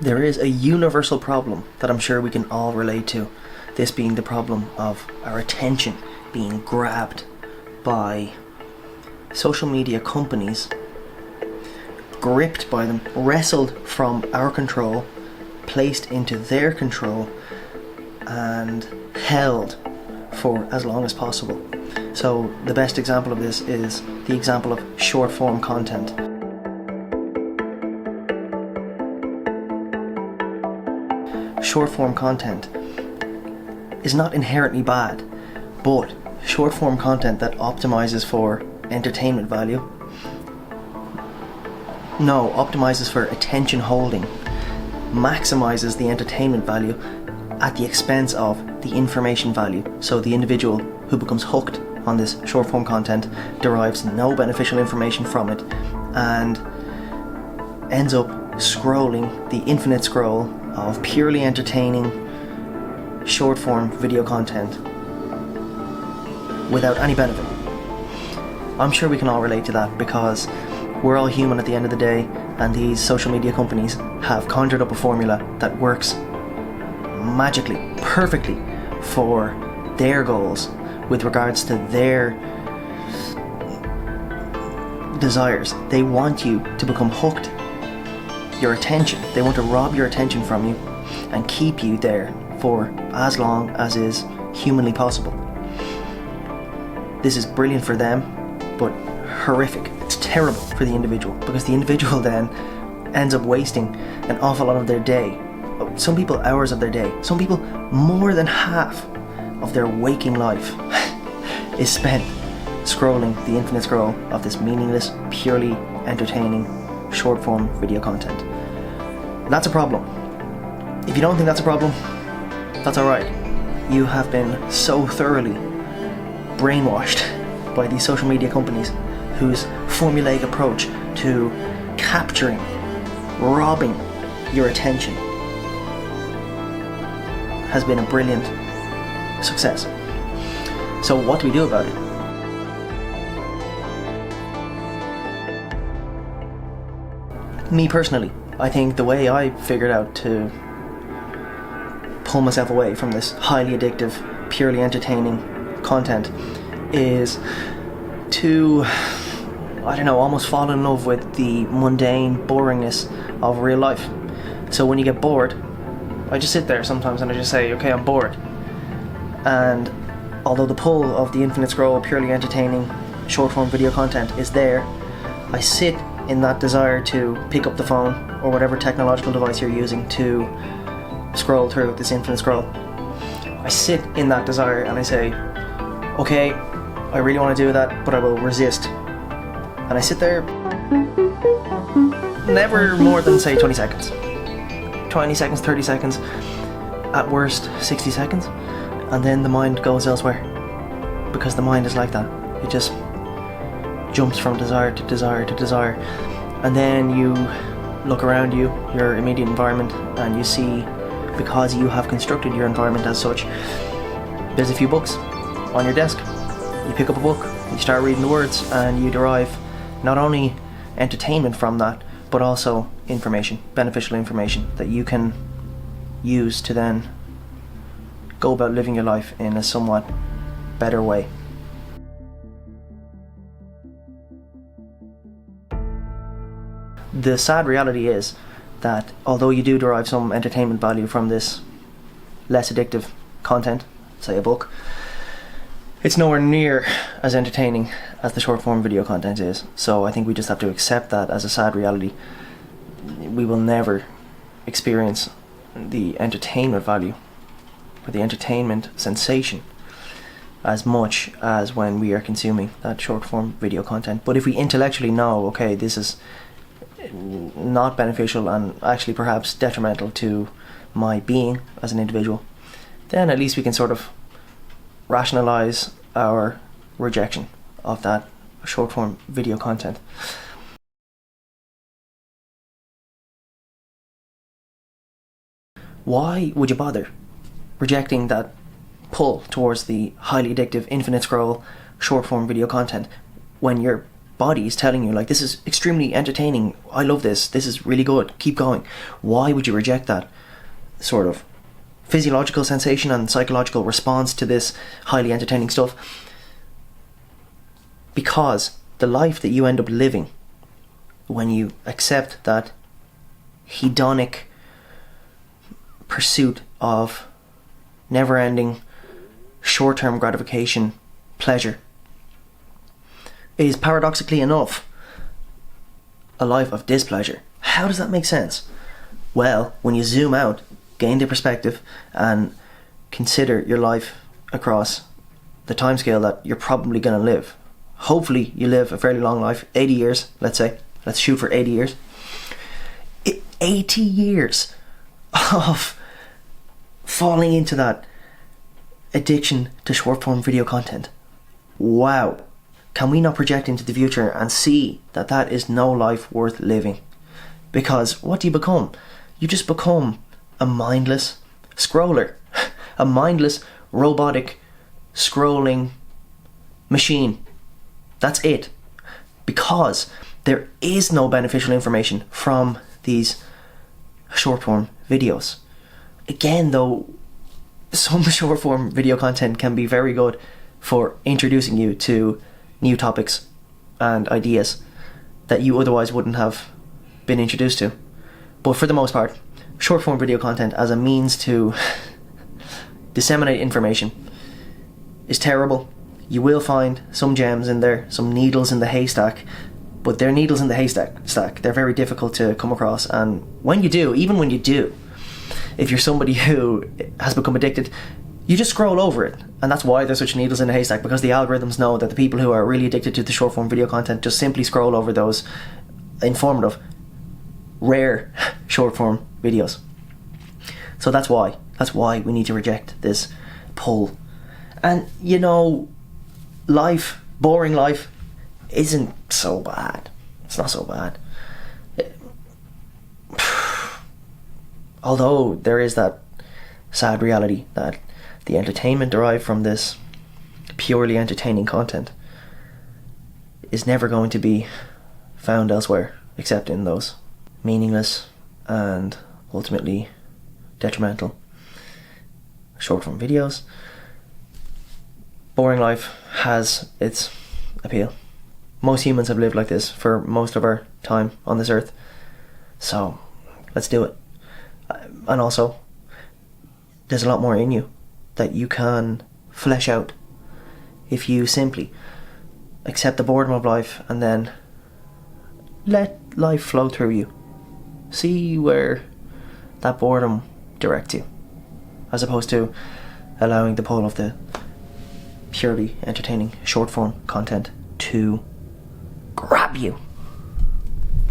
There is a universal problem that I'm sure we can all relate to, this being the problem of our attention being grabbed by social media companies, gripped by them, wrestled from our control, placed into their control, and held for as long as possible. So the best example of this is the example of short form content. Short form content is not inherently bad, but short form content that optimizes for entertainment value, optimizes for attention holding, maximizes the entertainment value at the expense of the information value. So the individual who becomes hooked on this short form content derives no beneficial information from it and ends up scrolling the infinite scroll of purely entertaining short form video content without any benefit. I'm sure we can all relate to that because we're all human at the end of the day, and these social media companies have conjured up a formula that works magically, perfectly for their goals with regards to their desires. They want you to become hooked, your attention. They want to rob your attention from you and keep you there for as long as is humanly possible. This is brilliant for them, but horrific. It's terrible for the individual, because the individual then ends up wasting an awful lot of their day. Some people hours of their day. Some people more than half of their waking life is spent scrolling the infinite scroll of this meaningless, purely entertaining short form video content. That's a problem. If you don't think that's a problem, that's alright. You have been so thoroughly brainwashed by these social media companies whose formulaic approach to capturing, robbing your attention has been a brilliant success. So what do we do about it? Me personally, I think the way I figured out to pull myself away from this highly addictive, purely entertaining content is to, almost fall in love with the mundane boringness of real life. So when you get bored, I just sit there sometimes and I just say, okay, I'm bored. And although the pull of the infinite scroll of purely entertaining short form video content is there, I sit in that desire to pick up the phone or whatever technological device you're using to scroll through this infinite scroll. I sit in that desire and I say, okay, I really want to do that, but I will resist. And I sit there never more than, say, 20 seconds. 20 seconds, 30 seconds, at worst 60 seconds, and then the mind goes elsewhere, because the mind is like that. It just jumps from desire to desire to desire, and then you look around you, your immediate environment, and you see, because you have constructed your environment as such, there's a few books on your desk. You pick up a book, you start reading the words, and you derive not only entertainment from that, but also information, beneficial information that you can use to then go about living your life in a somewhat better way. The sad reality is that although you do derive some entertainment value from this less addictive content, say a book, it's nowhere near as entertaining as the short form video content is. So I think we just have to accept that as a sad reality. We will never experience the entertainment value or the entertainment sensation as much as when we are consuming that short form video content. But if we intellectually know, okay, this is not beneficial and actually perhaps detrimental to my being as an individual, then at least we can sort of rationalize our rejection of that short form video content. Why would you bother rejecting that pull towards the highly addictive infinite scroll short form video content when you're body is telling you, like, this is extremely entertaining, I love this is really good, keep going. Why would you reject that sort of physiological sensation and psychological response to this highly entertaining stuff? Because the life that you end up living when you accept that hedonic pursuit of never-ending short-term gratification, pleasure, is paradoxically enough a life of displeasure. How does that make sense? Well, when you zoom out, gain the perspective, and consider your life across the timescale that you're probably going to live. Hopefully you live a fairly long life, 80 years, let's say. Let's shoot for 80 years. 80 years of falling into that addiction to short form video content. Wow. Can we not project into the future and see that that is no life worth living? Because what do you become? You just become a mindless scroller. A mindless, robotic, scrolling machine. That's it. Because there is no beneficial information from these short form videos. Again, though, some short form video content can be very good for introducing you to new topics and ideas that you otherwise wouldn't have been introduced to. But for the most part, short form video content as a means to disseminate information is terrible. You will find some gems in there, some needles in the haystack, but they're needles in the haystack. They're very difficult to come across, and when you do, even when you do, if you're somebody who has become addicted, you just scroll over it. And that's why there's such needles in the haystack, because the algorithms know that the people who are really addicted to the short form video content just simply scroll over those informative, rare short form videos. So that's why we need to reject this pull. And you know, life, boring life, isn't so bad. It's not so bad. Although there is that sad reality that the entertainment derived from this purely entertaining content is never going to be found elsewhere except in those meaningless and ultimately detrimental short form videos. Boring life has its appeal. Most humans have lived like this for most of our time on this earth. So let's do it. And also, there's a lot more in you that you can flesh out if you simply accept the boredom of life and then let life flow through you. See where that boredom directs you, as opposed to allowing the pull of the purely entertaining short form content to grab you.